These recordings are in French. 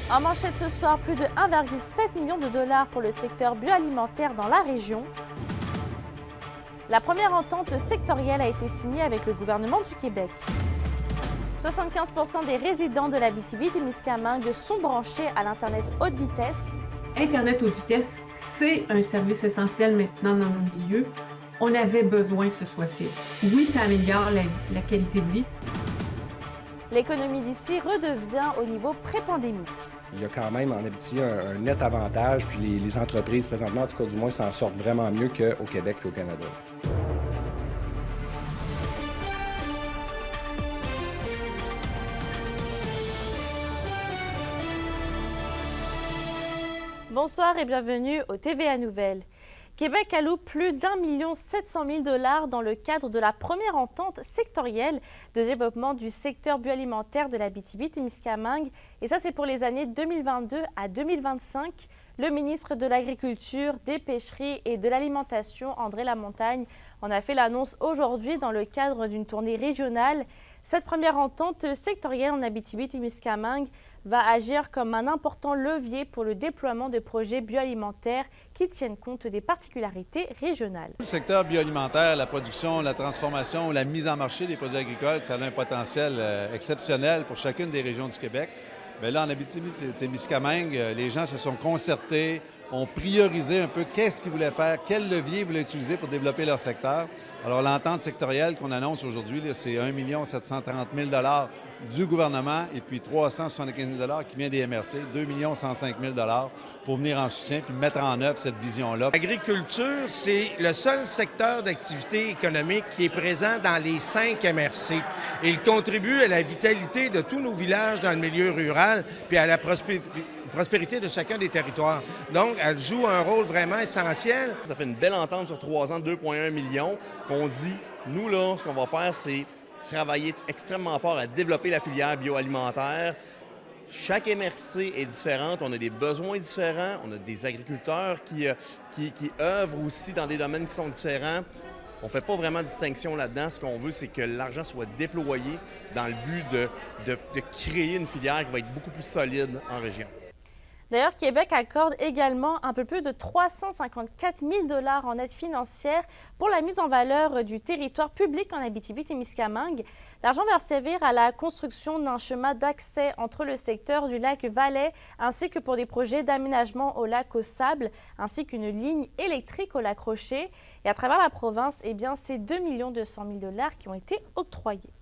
En manchette ce soir, plus de 1,7 million de dollars pour le secteur bioalimentaire dans la région. La première entente sectorielle a été signée avec le gouvernement du Québec. 75% des résidents de l'Abitibi-Témiscamingue sont branchés à l'Internet haute vitesse. Internet haute vitesse, c'est un service essentiel maintenant dans nos milieux. On avait besoin que ce soit fait. Oui, ça améliore la qualité de vie. L'économie d'ici redevient au niveau pré-pandémique. Il y a quand même en Abitibi un net avantage, puis les entreprises présentement, en tout cas du moins, s'en sortent vraiment mieux qu'au Québec et au Canada. Bonsoir et bienvenue au TVA Nouvelles. Québec alloue plus d'1 700 000 $ dans le cadre de la première entente sectorielle de développement du secteur bioalimentaire de l'Abitibi-Témiscamingue. Et ça, c'est pour les années 2022 à 2025. Le ministre de l'Agriculture, des Pêcheries et de l'Alimentation, André Lamontagne, en a fait l'annonce aujourd'hui dans le cadre d'une tournée régionale. Cette première entente sectorielle en Abitibi-Témiscamingue va agir comme un important levier pour le déploiement de projets bioalimentaires qui tiennent compte des particularités régionales. Le secteur bioalimentaire, la production, la transformation, la mise en marché des produits agricoles, ça a un potentiel exceptionnel pour chacune des régions du Québec. Bien là, en Abitibi-Témiscamingue, les gens se sont concertés, ont priorisé un peu qu'est-ce qu'ils voulaient faire, quel levier ils voulaient utiliser pour développer leur secteur. Alors, l'entente sectorielle qu'on annonce aujourd'hui, c'est 1 730 000 $ du gouvernement et puis 375 000 $ qui vient des MRC, 2 105 000 $ pour venir en soutien puis mettre en œuvre cette vision-là. L'agriculture, c'est le seul secteur d'activité économique qui est présent dans les 5 MRC. Il contribue à la vitalité de tous nos villages dans le milieu rural puis à la prospérité de chacun des territoires. Donc, elle joue un rôle vraiment essentiel. Ça fait une belle entente sur 3 ans, 2,1 millions, qu'on dit, nous, là, ce qu'on va faire, c'est travailler extrêmement fort à développer la filière bioalimentaire. Chaque MRC est différente, on a des besoins différents, on a des agriculteurs qui œuvrent aussi dans des domaines qui sont différents. On ne fait pas vraiment de distinction là-dedans. Ce qu'on veut, c'est que l'argent soit déployé dans le but de créer une filière qui va être beaucoup plus solide en région. D'ailleurs, Québec accorde également un peu plus de 354 000 $ en aide financière pour la mise en valeur du territoire public en Abitibi-Témiscamingue. L'argent va servir à la construction d'un chemin d'accès entre le secteur du lac Valais ainsi que pour des projets d'aménagement au lac aux Sables ainsi qu'une ligne électrique au lac Rocher. Et à travers la province, eh bien, c'est 2 200 000 $ qui ont été octroyés.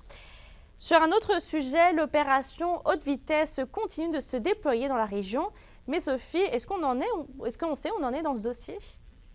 Sur un autre sujet, l'opération haute vitesse continue de se déployer dans la région. Mais Sophie, est-ce qu'on sait où on en est dans ce dossier?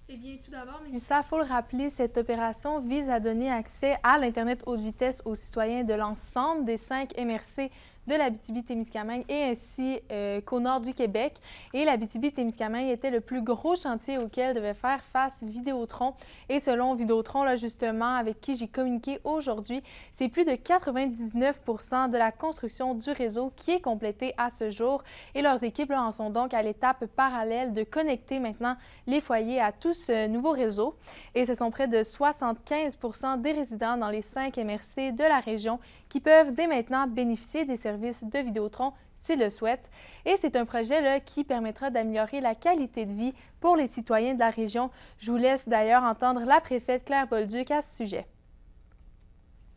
Eh bien, tout d'abord, Mélissa, il faut le rappeler, cette opération vise à donner accès à l'Internet haute vitesse aux citoyens de l'ensemble des 5 MRC de l'Abitibi-Témiscamingue et ainsi qu'au nord du Québec. Et l'Abitibi-Témiscamingue était le plus gros chantier auquel devait faire face Vidéotron. Et selon Vidéotron, là, justement, avec qui j'ai communiqué aujourd'hui, c'est plus de 99% de la construction du réseau qui est complétée à ce jour. Et leurs équipes là, en sont donc à l'étape parallèle de connecter maintenant les foyers à tout ce nouveau réseau. Et ce sont près de 75% des résidents dans les 5 MRC de la région qui peuvent dès maintenant bénéficier des services de Vidéotron s'ils le souhaitent. Et c'est un projet là, qui permettra d'améliorer la qualité de vie pour les citoyens de la région. Je vous laisse d'ailleurs entendre la préfète Claire Bolduc à ce sujet.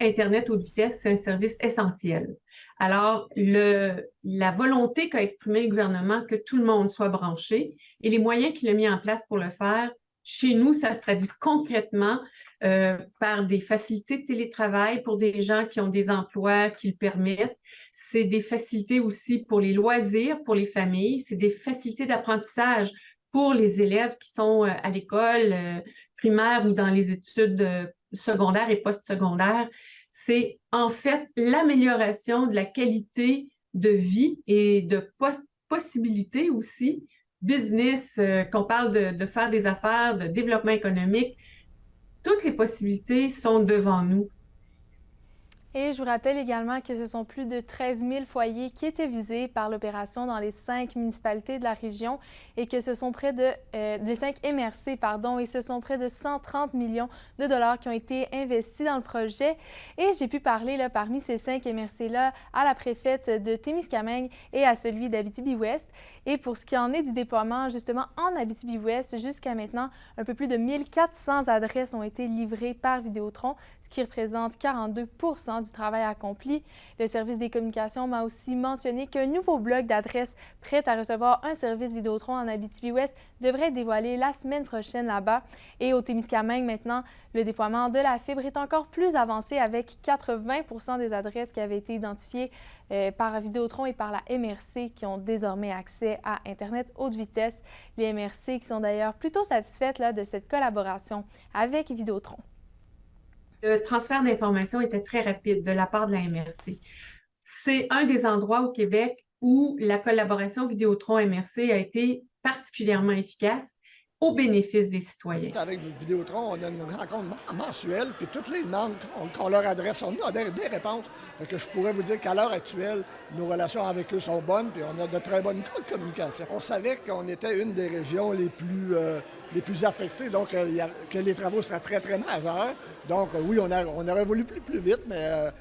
Internet haute vitesse, c'est un service essentiel. Alors, la volonté qu'a exprimé le gouvernement que tout le monde soit branché et les moyens qu'il a mis en place pour le faire, chez nous, ça se traduit concrètement par des facilités de télétravail pour des gens qui ont des emplois qui le permettent. C'est des facilités aussi pour les loisirs, pour les familles. C'est des facilités d'apprentissage pour les élèves qui sont à l'école primaire ou dans les études secondaires et postsecondaires. C'est en fait l'amélioration de la qualité de vie et de possibilités aussi, business, qu'on parle de faire des affaires, de développement économique. Toutes les possibilités sont devant nous. Et je vous rappelle également que ce sont plus de 13 000 foyers qui étaient visés par l'opération dans les 5 municipalités de la région et que ce sont près de les 5 MRC, pardon, et ce sont près de 130 millions de dollars qui ont été investis dans le projet. Et j'ai pu parler là, parmi ces 5 MRC-là à la préfète de Témiscamingue et à celui d'Abitibi-Ouest. Et pour ce qui en est du déploiement, justement, en Abitibi-Ouest, jusqu'à maintenant, un peu plus de 1400 adresses ont été livrées par Vidéotron, ce qui représente 42 % du travail accompli. Le service des communications m'a aussi mentionné qu'un nouveau bloc d'adresses prêtes à recevoir un service Vidéotron en Abitibi-Ouest devrait être dévoilé la semaine prochaine là-bas. Et au Témiscamingue, maintenant, le déploiement de la fibre est encore plus avancé avec 80 % des adresses qui avaient été identifiées par Vidéotron et par la MRC qui ont désormais accès à Internet haute vitesse. Les MRC qui sont d'ailleurs plutôt satisfaites là, de cette collaboration avec Vidéotron. Le transfert d'informations était très rapide de la part de la MRC. C'est un des endroits au Québec où la collaboration Vidéotron-MRC a été particulièrement efficace au bénéfice des citoyens. Avec Vidéotron, on a une rencontre mensuelle, puis toutes les demandes qu'on leur adresse, on a des réponses. Fait que je pourrais vous dire qu'à l'heure actuelle, nos relations avec eux sont bonnes, puis on a de très bonnes communications. On savait qu'on était une des régions les plus affectées, donc que les travaux seraient très, très majeurs. Donc oui, on aurait voulu plus vite, mais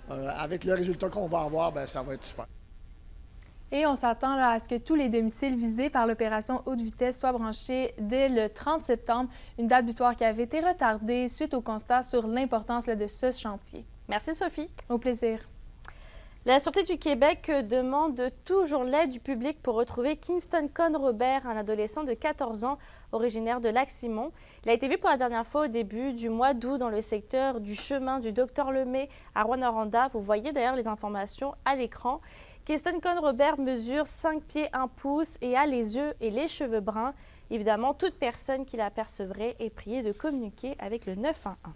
avec le résultat qu'on va avoir, bien, ça va être super. Et on s'attend à ce que tous les domiciles visés par l'opération haute vitesse soient branchés dès le 30 septembre, une date butoir qui avait été retardée suite au constat sur l'importance de ce chantier. Merci Sophie. Au plaisir. La Sûreté du Québec demande toujours l'aide du public pour retrouver Kingston Conn Robert, un adolescent de 14 ans originaire de Lac-Simon. Il a été vu pour la dernière fois au début du mois d'août dans le secteur du chemin du Docteur Lemay à Rouyn-Noranda. Vous voyez d'ailleurs les informations à l'écran. Kingston Conn Robert mesure 5 pieds 1 pouce et a les yeux et les cheveux bruns. Évidemment, toute personne qui l'apercevrait est priée de communiquer avec le 911.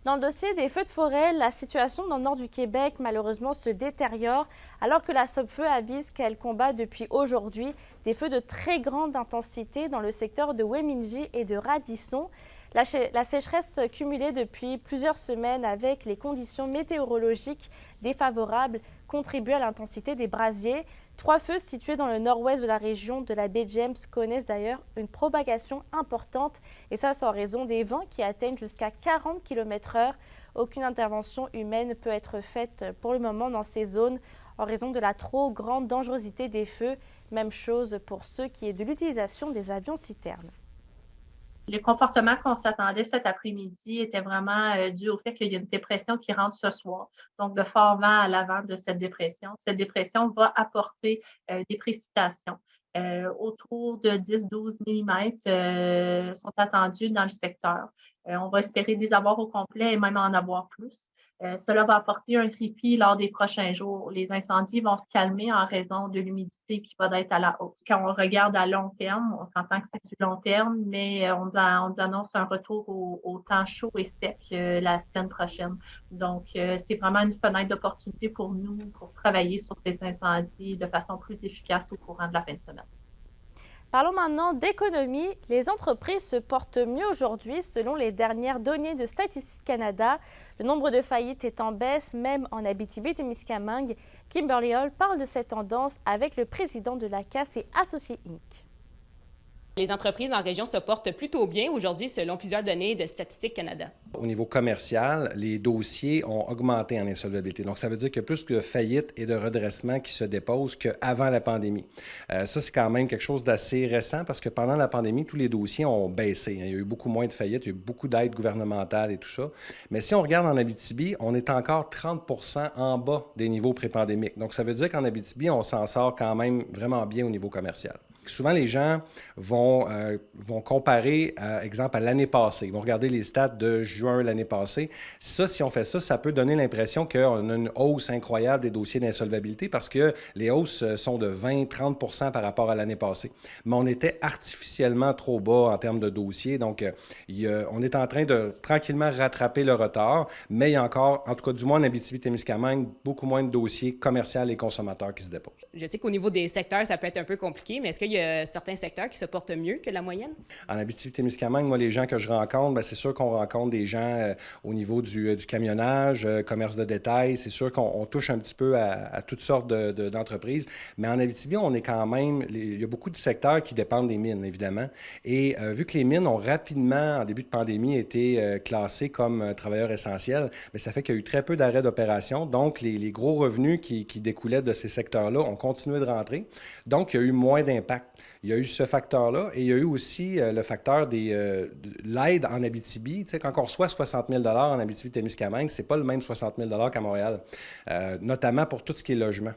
Dans le dossier des feux de forêt, la situation dans le nord du Québec, malheureusement, se détériore alors que la Sopfeu avise qu'elle combat depuis aujourd'hui des feux de très grande intensité dans le secteur de Wemingey et de Radisson. La sécheresse cumulée depuis plusieurs semaines avec les conditions météorologiques défavorables contribue à l'intensité des brasiers. 3 feux situés dans le nord-ouest de la région de la baie James connaissent d'ailleurs une propagation importante et ça, c'est en raison des vents qui atteignent jusqu'à 40 km/h. Aucune intervention humaine ne peut être faite pour le moment dans ces zones en raison de la trop grande dangerosité des feux. Même chose pour ce qui est de l'utilisation des avions citernes. Les comportements qu'on s'attendait cet après-midi étaient vraiment dus au fait qu'il y a une dépression qui rentre ce soir. Donc, de fort vent à l'avant de cette dépression. Cette dépression va apporter des précipitations. Autour de 10-12 mm sont attendus dans le secteur. On va espérer les avoir au complet et même en avoir plus. Cela va apporter un répit lors des prochains jours. Les incendies vont se calmer en raison de l'humidité qui va être à la hausse. Quand on regarde à long terme, on s'entend que c'est du long terme, mais on annonce un retour au temps chaud et sec la semaine prochaine. Donc, c'est vraiment une fenêtre d'opportunité pour nous pour travailler sur ces incendies de façon plus efficace au courant de la fin de semaine. Parlons maintenant d'économie. Les entreprises se portent mieux aujourd'hui selon les dernières données de Statistique Canada. Le nombre de faillites est en baisse, même en Abitibi-Témiscamingue. Kimberly Hall parle de cette tendance avec le président de la Caisse et Associés Inc. Les entreprises en région se portent plutôt bien aujourd'hui selon plusieurs données de Statistique Canada. Au niveau commercial, les dossiers ont augmenté en insolvabilité. Donc, ça veut dire qu'il y a plus de faillites et de redressements qui se déposent qu'avant la pandémie. Ça, c'est quand même quelque chose d'assez récent parce que pendant la pandémie, tous les dossiers ont baissé. Il y a eu beaucoup moins de faillites, il y a eu beaucoup d'aides gouvernementales et tout ça. Mais si on regarde en Abitibi, on est encore 30 % en bas des niveaux pré-pandémiques. Donc, ça veut dire qu'en Abitibi, on s'en sort quand même vraiment bien au niveau commercial. Souvent, les gens vont comparer, exemple, à l'année passée. Ils vont regarder les stats de juin l'année passée. Ça, si on fait ça, ça peut donner l'impression qu'on a une hausse incroyable des dossiers d'insolvabilité parce que les hausses sont de 20-30 % par rapport à l'année passée. Mais on était artificiellement trop bas en termes de dossiers. Donc, on est en train de tranquillement rattraper le retard, mais il y a encore, en tout cas du moins en Abitibi-Témiscamingue, beaucoup moins de dossiers commerciaux et consommateurs qui se déposent. Je sais qu'au niveau des secteurs, ça peut être un peu compliqué, mais est-ce qu'il y y a certains secteurs qui se portent mieux que la moyenne? En Abitibi-Témiscamingue, moi, les gens que je rencontre, bien, c'est sûr qu'on rencontre des gens au niveau du camionnage, commerce de détail. C'est sûr qu'on touche un petit peu à toutes sortes d'entreprises. Mais en Abitibi, on est quand même... Il y a beaucoup de secteurs qui dépendent des mines, évidemment. Et vu que les mines ont rapidement, en début de pandémie, été classées comme travailleurs essentiels, bien, ça fait qu'il y a eu très peu d'arrêts d'opération. Donc, les gros revenus qui découlaient de ces secteurs-là ont continué de rentrer. Donc, il y a eu moins d'impact. Il y a eu ce facteur-là et il y a eu aussi le facteur de l'aide en Abitibi. Tu sais, quand on reçoit 60 000 en Abitibi-Témiscamingue, c'est pas le même 60 000 qu'à Montréal, notamment pour tout ce qui est logement.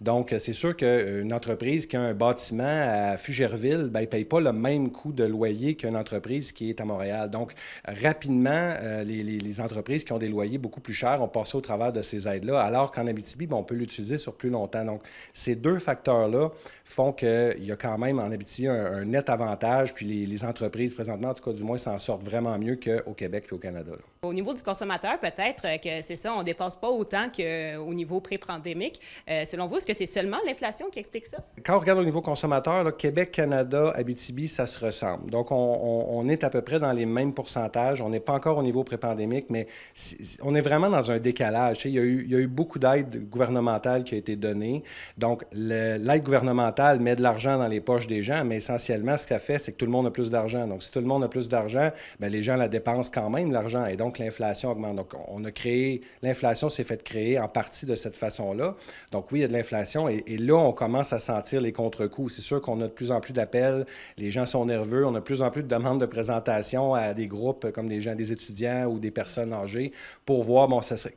Donc, c'est sûr qu'une entreprise qui a un bâtiment à Fugerville, bien, elle ne paye pas le même coût de loyer qu'une entreprise qui est à Montréal. Donc, rapidement, les entreprises qui ont des loyers beaucoup plus chers ont passé au travers de ces aides-là, alors qu'en Abitibi, bien, on peut l'utiliser sur plus longtemps. Donc, ces deux facteurs-là font qu'il y a quand même en Abitibi un net avantage, puis les entreprises, présentement, en tout cas, du moins, s'en sortent vraiment mieux qu'au Québec et au Canada, là. Au niveau du consommateur, peut-être que c'est ça, on ne dépasse pas autant qu'au niveau pré-pandémique. Selon vous, est-ce que c'est seulement l'inflation qui explique ça? Quand on regarde au niveau consommateur, là, Québec, Canada, Abitibi, ça se ressemble. Donc, on est à peu près dans les mêmes pourcentages. On n'est pas encore au niveau pré-pandémique, mais on est vraiment dans un décalage. Tu sais, il y a eu beaucoup d'aide gouvernementale qui a été donnée. Donc, l'aide gouvernementale met de l'argent dans les poches des gens, mais essentiellement, ce qu'elle fait, c'est que tout le monde a plus d'argent. Donc, si tout le monde a plus d'argent, bien, les gens la dépensent quand même, l'argent, et donc l'inflation augmente. Donc, l'inflation s'est faite créer en partie de cette façon-là. Donc, oui, il y a de l'inflation, et là, on commence à sentir les contre-coups. C'est sûr qu'on a de plus en plus d'appels, les gens sont nerveux, on a de plus en plus de demandes de présentation à des groupes comme des étudiants ou des personnes âgées pour voir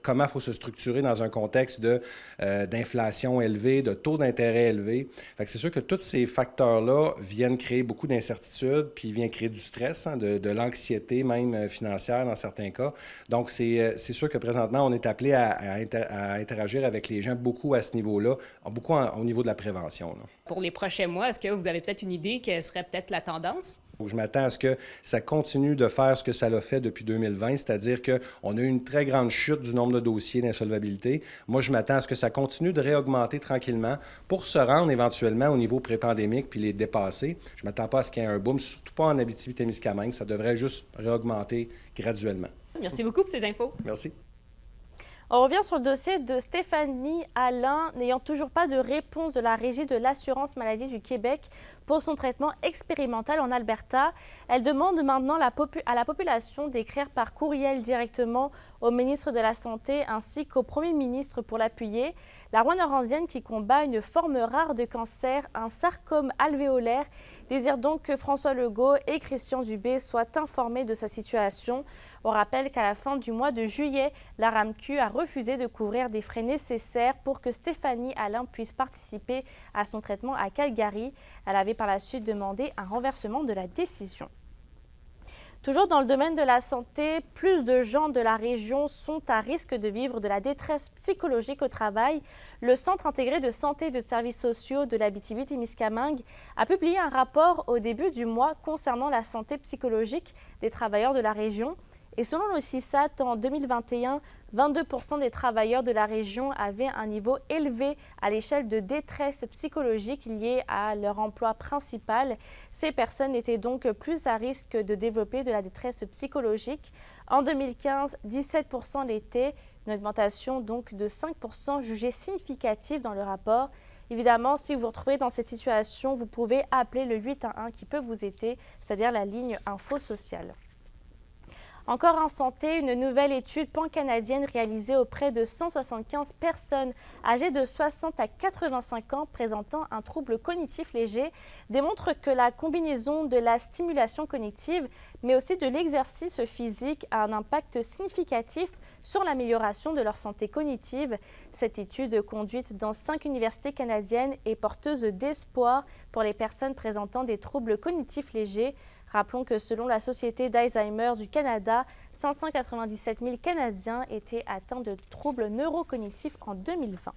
comment il faut se structurer dans un contexte d'inflation élevée, de taux d'intérêt élevés. Fait que c'est sûr que tous ces facteurs-là viennent créer beaucoup d'incertitudes, puis viennent créer du stress, hein, de l'anxiété même financière dans certains cas. Donc, c'est sûr que présentement, on est appelé à interagir avec les gens beaucoup à ce niveau-là, beaucoup au niveau de la prévention, là. Pour les prochains mois, est-ce que vous avez peut-être une idée quelle serait peut-être la tendance? Je m'attends à ce que ça continue de faire ce que ça l'a fait depuis 2020, c'est-à-dire qu'on a eu une très grande chute du nombre de dossiers d'insolvabilité. Moi, je m'attends à ce que ça continue de réaugmenter tranquillement pour se rendre éventuellement au niveau pré-pandémique puis les dépasser. Je ne m'attends pas à ce qu'il y ait un boom, surtout pas en Abitibi-Témiscamingue. Ça devrait juste réaugmenter graduellement. Merci beaucoup pour ces infos. Merci. On revient sur le dossier de Stéphanie Alain, n'ayant toujours pas de réponse de la Régie de l'assurance maladie du Québec pour son traitement expérimental en Alberta. Elle demande maintenant à la population d'écrire par courriel directement au ministre de la Santé ainsi qu'au Premier ministre pour l'appuyer. La Rouyn-Norandienne, qui combat une forme rare de cancer, un sarcome alvéolaire, désire donc que François Legault et Christian Dubé soient informés de sa situation. On rappelle qu'à la fin du mois de juillet, la RAMQ a refusé de couvrir des frais nécessaires pour que Stéphanie Alain puisse participer à son traitement à Calgary. Elle avait par la suite demandé un renversement de la décision. Toujours dans le domaine de la santé, plus de gens de la région sont à risque de vivre de la détresse psychologique au travail. Le Centre intégré de santé et de services sociaux de l'Abitibi-Témiscamingue a publié un rapport au début du mois concernant la santé psychologique des travailleurs de la région. Et selon le CISAT, en 2021, 22% des travailleurs de la région avaient un niveau élevé à l'échelle de détresse psychologique liée à leur emploi principal. Ces personnes étaient donc plus à risque de développer de la détresse psychologique. En 2015, 17% l'étaient, une augmentation donc de 5% jugée significative dans le rapport. Évidemment, si vous vous retrouvez dans cette situation, vous pouvez appeler le 811 qui peut vous aider, c'est-à-dire la ligne Info Sociale. Encore en santé, une nouvelle étude pan-canadienne réalisée auprès de 175 personnes âgées de 60 à 85 ans présentant un trouble cognitif léger démontre que la combinaison de la stimulation cognitive mais aussi de l'exercice physique a un impact significatif sur l'amélioration de leur santé cognitive. Cette étude, conduite dans 5 universités canadiennes, est porteuse d'espoir pour les personnes présentant des troubles cognitifs légers. Rappelons que selon la Société d'Alzheimer du Canada, 597 000 Canadiens étaient atteints de troubles neurocognitifs en 2020.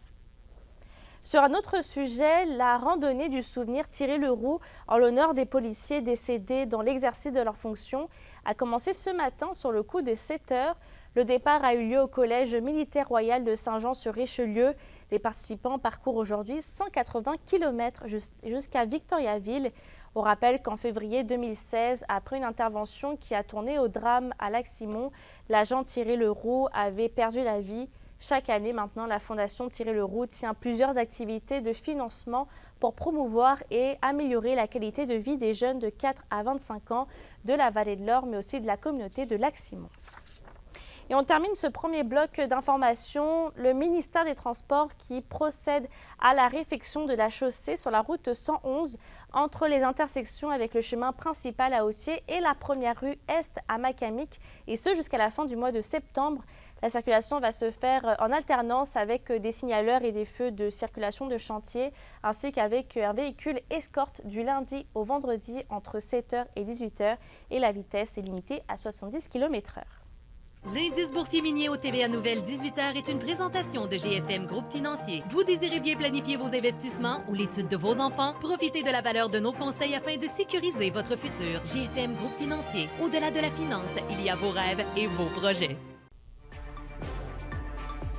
Sur un autre sujet, la randonnée du souvenir Thierry Leroux en l'honneur des policiers décédés dans l'exercice de leurs fonctions a commencé ce matin sur le coup des 7 heures. Le départ a eu lieu au Collège militaire royal de Saint-Jean-sur-Richelieu. Les participants parcourent aujourd'hui 180 km jusqu'à Victoriaville. On rappelle qu'en février 2016, après une intervention qui a tourné au drame à Lac-Simon, l'agent Thierry Leroux avait perdu la vie. Chaque année maintenant, la Fondation Thierry Leroux tient plusieurs activités de financement pour promouvoir et améliorer la qualité de vie des jeunes de 4 à 25 ans de la Vallée de l'Or, mais aussi de la communauté de Lac-Simon. Et on termine ce premier bloc d'informations. Le ministère des Transports qui procède à la réfection de la chaussée sur la route 111 entre les intersections avec le chemin principal à Haussier et la première rue Est à Macamic, et ce jusqu'à la fin du mois de septembre. La circulation va se faire en alternance avec des signaleurs et des feux de circulation de chantier, ainsi qu'avec un véhicule escorte du lundi au vendredi entre 7h et 18h, et la vitesse est limitée à 70 km/h. L'indice boursier minier au TVA Nouvelle 18h est une présentation de GFM Groupe Financier. Vous désirez bien planifier vos investissements ou l'étude de vos enfants? Profitez de la valeur de nos conseils afin de sécuriser votre futur. GFM Groupe Financier. Au-delà de la finance, il y a vos rêves et vos projets.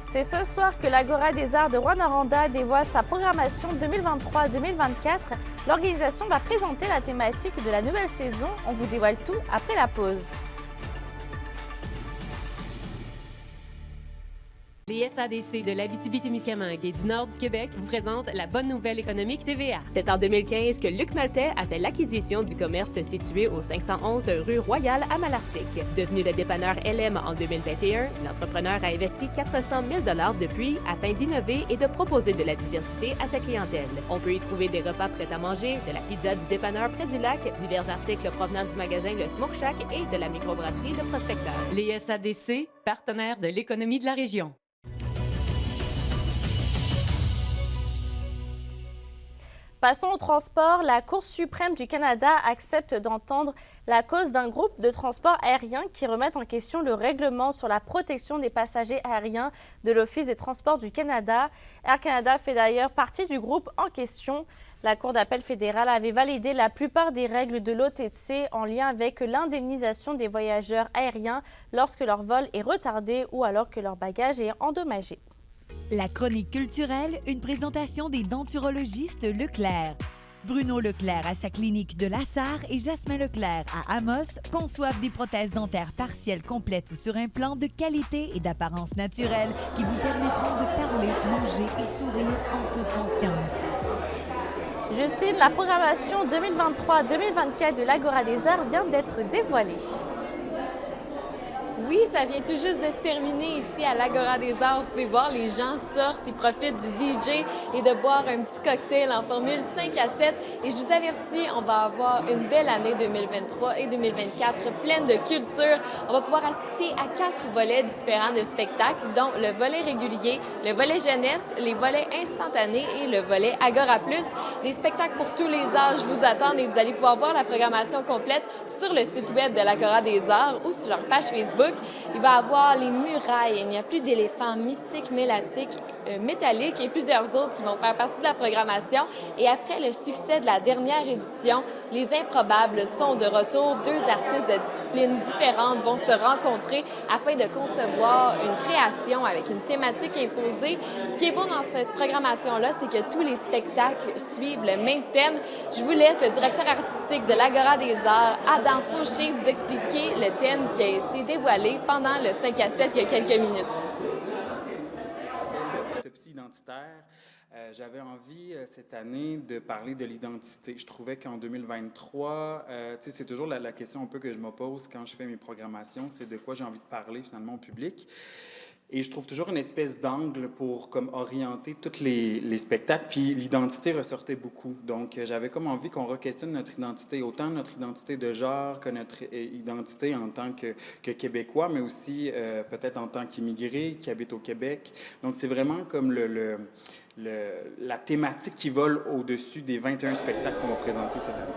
C'est ce soir que l'Agora des Arts de Rouyn-Noranda dévoile sa programmation 2023-2024. L'organisation va présenter la thématique de la nouvelle saison. On vous dévoile tout après la pause. Les SADC de l'Abitibi-Témiscamingue et du nord du Québec vous présentent la bonne nouvelle économique TVA. C'est en 2015 que Luc Maltais a fait l'acquisition du commerce situé au 511 rue Royale à Malartic. Devenu le dépanneur LM en 2021, l'entrepreneur a investi 400 000 $ depuis afin d'innover et de proposer de la diversité à sa clientèle. On peut y trouver des repas prêts à manger, de la pizza du dépanneur près du lac, divers articles provenant du magasin Le Smoke Shack et de la microbrasserie Le Prospecteur. Les SADC, partenaires de l'économie de la région. Passons au transport. La Cour suprême du Canada accepte d'entendre la cause d'un groupe de transport aérien qui remet en question le règlement sur la protection des passagers aériens de l'Office des transports du Canada. Air Canada fait d'ailleurs partie du groupe en question. La Cour d'appel fédérale avait validé la plupart des règles de l'OTC en lien avec l'indemnisation des voyageurs aériens lorsque leur vol est retardé ou alors que leur bagage est endommagé. La chronique culturelle, une présentation des denturologistes Leclerc. Bruno Leclerc à sa clinique de Lassar et Jasmin Leclerc à Amos conçoivent des prothèses dentaires partielles complètes ou sur implant de qualité et d'apparence naturelle qui vous permettront de parler, manger et sourire en toute confiance. Justine, la programmation 2023-2024 de l'Agora des Arts vient d'être dévoilée. Oui, ça vient tout juste de se terminer ici à l'Agora des Arts. Vous pouvez voir, les gens sortent, ils profitent du DJ et de boire un petit cocktail en formule 5 à 7. Et je vous avertis, on va avoir une belle année 2023 et 2024 pleine de culture. On va pouvoir assister à 4 volets différents de spectacles, dont le volet régulier, le volet jeunesse, les volets instantanés et le volet Agora Plus. Des spectacles pour tous les âges vous attendent et vous allez pouvoir voir la programmation complète sur le site web de l'Agora des Arts ou sur leur page Facebook. Il va y avoir les murailles, il n'y a plus d'éléphants mystiques, métalliques et plusieurs autres qui vont faire partie de la programmation. Et après le succès de la dernière édition, les Improbables sont de retour. 2 artistes de disciplines différentes vont se rencontrer afin de concevoir une création avec une thématique imposée. Ce qui est beau dans cette programmation-là, c'est que tous les spectacles suivent le même thème. Je vous laisse le directeur artistique de l'Agora des Arts, Adam Fauché, vous expliquer le thème qui a été dévoilé pendant le 5 à 7 il y a quelques minutes. Autopsie identitaire. J'avais envie cette année de parler de l'identité. Je trouvais qu'en 2023, c'est toujours la question un peu que je me pose quand je fais mes programmations, c'est de quoi j'ai envie de parler finalement au public. Et je trouve toujours une espèce d'angle pour comme orienter tous les spectacles. Puis l'identité ressortait beaucoup. Donc, j'avais comme envie qu'on re-questionne notre identité, autant notre identité de genre que notre identité en tant que Québécois, mais aussi peut-être en tant qu'immigré qui habite au Québec. Donc, c'est vraiment comme la thématique qui vole au-dessus des 21 spectacles qu'on va présenter cette année.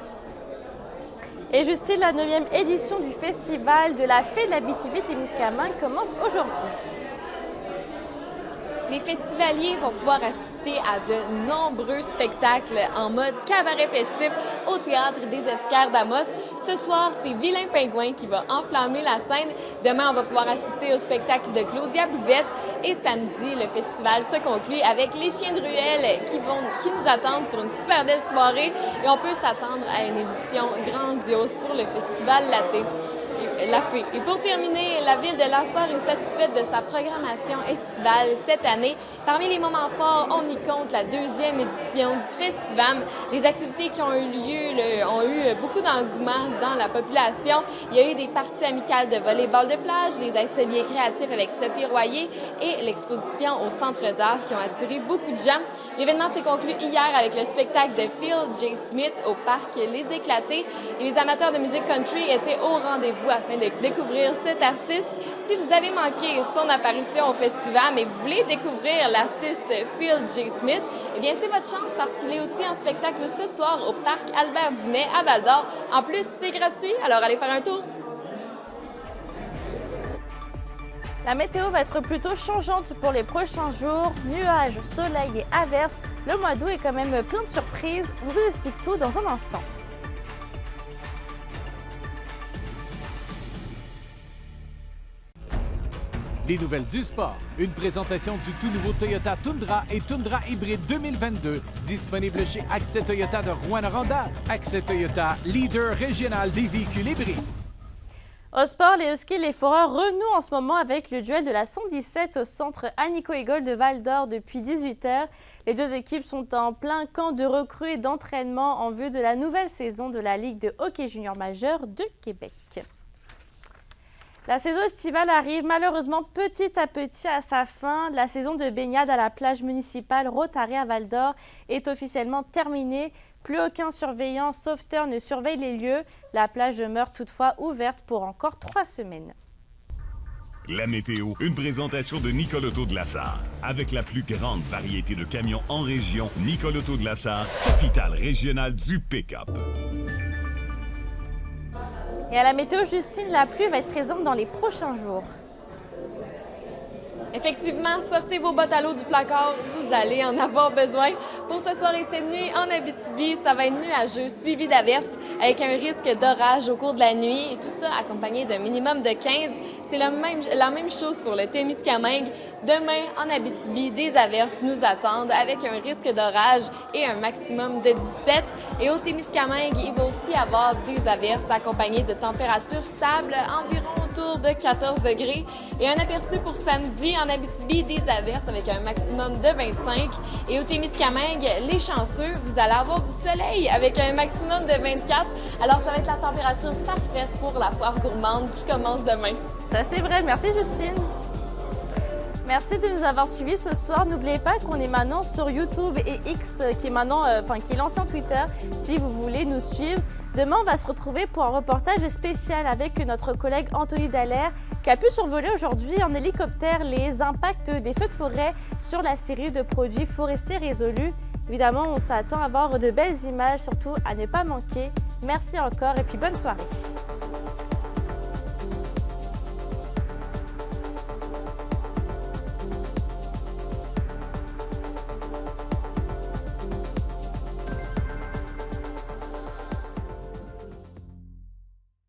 Et Justine, la 9e édition du Festival de la Fée de l'Abitibi-Témiscamingue commence aujourd'hui. Les festivaliers vont pouvoir assister assister à de nombreux spectacles en mode cabaret festif au Théâtre des Esquerres d'Amos. Ce soir, c'est Vilain Pingouin qui va enflammer la scène. Demain, on va pouvoir assister au spectacle de Claudia Bouvette. Et samedi, le festival se conclut avec les Chiens de Ruelle qui nous attendent pour une super belle soirée. Et on peut s'attendre à une édition grandiose pour le festival La Fée. Et pour terminer, la ville de Lassar est satisfaite de sa programmation estivale cette année. Parmi les moments forts, on y compte la 2e édition du Festival. Les activités qui ont eu lieu ont eu beaucoup d'engouement dans la population. Il y a eu des parties amicales de volleyball de plage, les ateliers créatifs avec Sophie Royer et l'exposition au Centre d'art qui ont attiré beaucoup de gens. L'événement s'est conclu hier avec le spectacle de Phil J. Smith au parc Les Éclatés. Et les amateurs de musique country étaient au rendez-vous afin de découvrir cet artiste. Si vous avez manqué son apparition au festival, mais vous voulez découvrir l'artiste Phil J. Smith, eh bien c'est votre chance parce qu'il est aussi en spectacle ce soir au parc Albert Dumais à Val-d'Or. En plus, c'est gratuit, alors allez faire un tour. La météo va être plutôt changeante pour les prochains jours. Nuages, soleil et averses. Le mois d'août est quand même plein de surprises. On vous explique tout dans un instant. Les nouvelles du sport. Une présentation du tout nouveau Toyota Tundra et Tundra Hybride 2022. Disponible chez Accès Toyota de Rouyn-Noranda. Accès Toyota, leader régional des véhicules hybrides. Au sport, les Huskies et les Foreurs renouent en ce moment avec le duel de la 117 au centre Annico-Eagle de Val-d'Or depuis 18h. Les deux équipes sont en plein camp de recrues et d'entraînement en vue de la nouvelle saison de la Ligue de hockey junior majeur de Québec. La saison estivale arrive malheureusement petit à petit à sa fin. La saison de baignade à la plage municipale Rotary à Val-d'Or est officiellement terminée. Plus aucun surveillant sauveteur ne surveille les lieux. La plage demeure toutefois ouverte pour encore 3 semaines. La météo, une présentation de Nicole Auto de Lassar. Avec la plus grande variété de camions en région, Nicole Auto de Lassar, capitale régionale du pick-up. Et à la météo, Justine, la pluie va être présente dans les prochains jours. Effectivement, sortez vos bottes à l'eau du placard, vous allez en avoir besoin. Pour ce soir et cette nuit, en Abitibi, ça va être nuageux, suivi d'averses, avec un risque d'orage au cours de la nuit, et tout ça accompagné d'un minimum de 15. C'est la même chose pour le Témiscamingue. Demain, en Abitibi, des averses nous attendent, avec un risque d'orage et un maximum de 17. Et au Témiscamingue, il va aussi avoir des averses accompagnées de températures stables, environ autour de 14 degrés. Et un aperçu pour samedi, en Abitibi, des averses avec un maximum de 25. Et au Témiscamingue, les chanceux, vous allez avoir du soleil avec un maximum de 24. Alors, ça va être la température parfaite pour la foire gourmande qui commence demain. Ça, c'est vrai. Merci, Justine. Merci de nous avoir suivis ce soir. N'oubliez pas qu'on est maintenant sur YouTube et X, qui est l'ancien Twitter, si vous voulez nous suivre. Demain, on va se retrouver pour un reportage spécial avec notre collègue Anthony Dallaire, qui a pu survoler aujourd'hui en hélicoptère les impacts des feux de forêt sur la série de produits forestiers résolus. Évidemment, on s'attend à voir de belles images, surtout à ne pas manquer. Merci encore et puis bonne soirée.